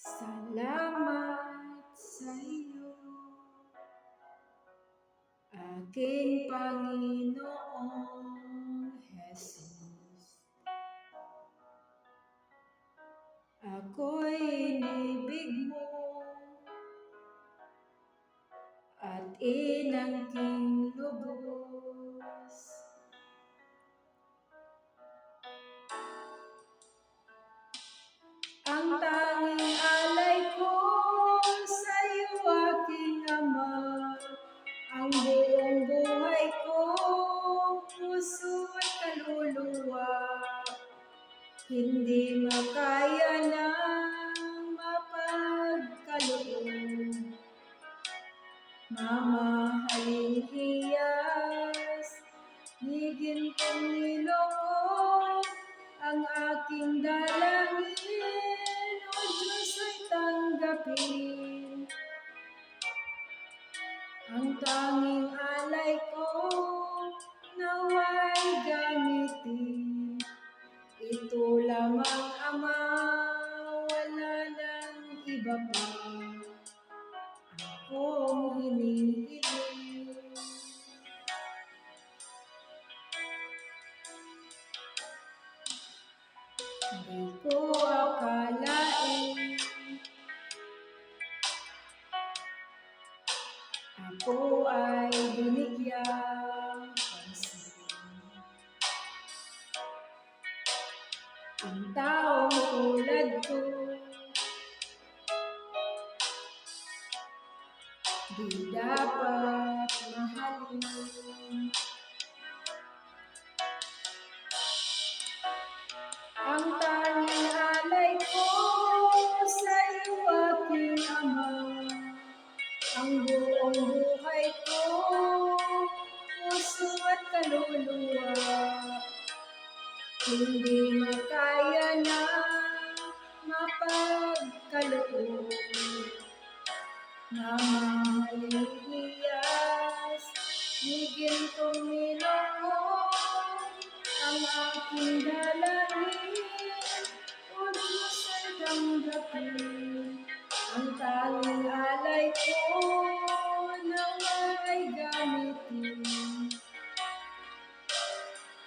Salamat sa iyo, aking Panginoong Jesus. Ako'y inibig mo at inangking lubos. Ang tanging alay ko sa iyo, aking Ama, ang buong buhay ko, puso at kaluluwa, hindi makaya na mapagkaloob. Mamahaling hiyas, ni gintong niloko, ang aking dalangin, O Diyos ay tanggapin. Ang tanging alay ko, nawa'y gamitin. Ito lamang, Ama, wala nang iba pa akong hinihiling. Di ko akalain ako ay binigyang pansin. Ang taong tulad ko, di dapat mahalin. Ang tanging alay ko sa iyo, aking Ama, ang buong buhay ko, puso at kaluluwa, hindi makaya na mapagkaloob. Mamahaling hiyas, ni gintong niloko, ang aking dalangin, O Diyos ay tanggapin. Ang tanging alay ko, nawa'y gamitin.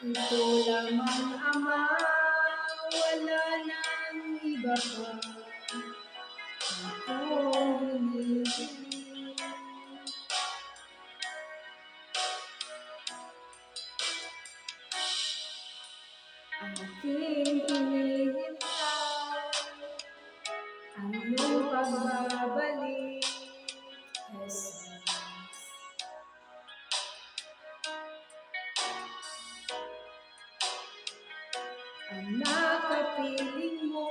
Ito lamang, Ama, wala nang iba pa akong hinihiling. Aking hinihintay ang iyong pagbabalik, Jesus. Ang nakapiling mo,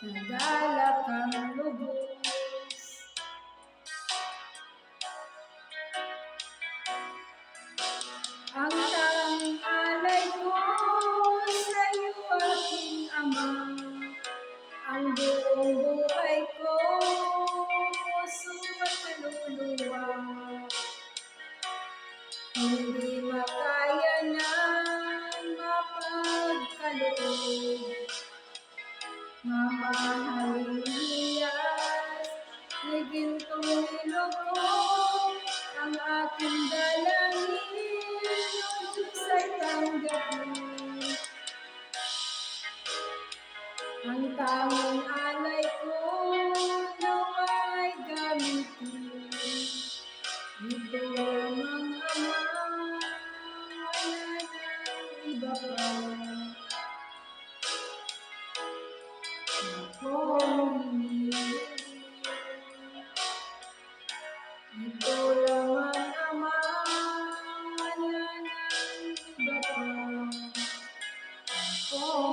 nagalak ang lubos. Ang tanging alay ko sa iyo, aking Ama, ang buong buhay ko, puso at kaluluwa, hindi makaya na mapagkaloob. Mamahaling hiyas, ni gintong niloko, ang aking dalangin, O Diyos ay tanggapin. Ang tanging alay ko, nawa'y gamitin. Ito lamang, Ama, wala nang iba pa akong